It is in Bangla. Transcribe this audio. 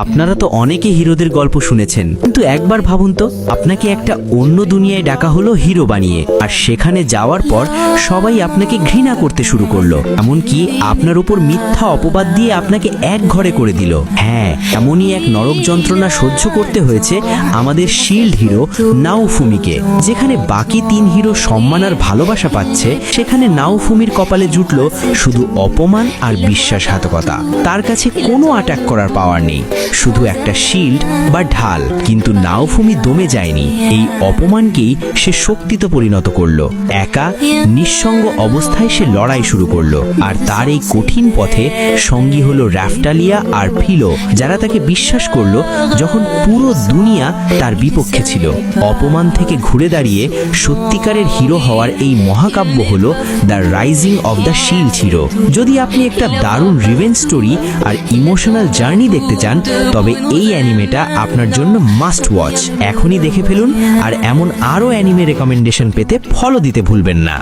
আপনারা তো অনেকে হিরোদের গল্প শুনেছেন, কিন্তু একবার ভাবুন তো, আপনাকে একটা অন্য দুনিয়ায় ডাকা হলো হিরো বানিয়ে, আর সেখানে যাওয়ার পর সবাই আপনাকে ঘৃণা করতে শুরু করলো, এমনকি আপনার উপর মিথ্যা অপবাদ দিয়ে আপনাকে এক ঘরে করে দিল। হ্যাঁ, এমনই এক নরক যন্ত্রণা সহ্য করতে হয়েছে আমাদের শিল্ড হিরো নাওফুমিকে। যেখানে বাকি 3 হিরো সম্মান আর ভালোবাসা পাচ্ছে, সেখানে নাওফুমির কপালে জুটল শুধু অপমান আর বিশ্বাসঘাতকতা। তার কাছে কোনো অ্যাটাক করার পাওয়ার নেই, শুধু একটা শিল্ড বা ঢাল। কিন্তু নাওফুমি দমে যায়নি, এই অপমানকেই সে শক্তিতে পরিণত করলো। একা নিঃসঙ্গ অবস্থায় সে লড়াই শুরু করলো, আর তার এই কঠিন পথে সঙ্গী হলো র্যাফটালিয়া আর ফিলো, যারা তাকে বিশ্বাস করলো যখন পুরো দুনিয়া তার বিপক্ষে ছিল। অপমান থেকে ঘুরে দাঁড়িয়ে সত্যিকারের হিরো হওয়ার এই মহাকাব্য হলো the rising of the shield hero. যদি আপনি একটা দারুণ রিভেঞ্জ স্টোরি আর ইমোশনাল জার্নি দেখতে চান, তবে এই অ্যানিমেটা আপনার জন্য মাস্ট ওয়াচ। এখনই দেখে ফেলুন, আর এমন আরও অ্যানিমে রেকমেন্ডেশন পেতে ফলো দিতে ভুলবেন না।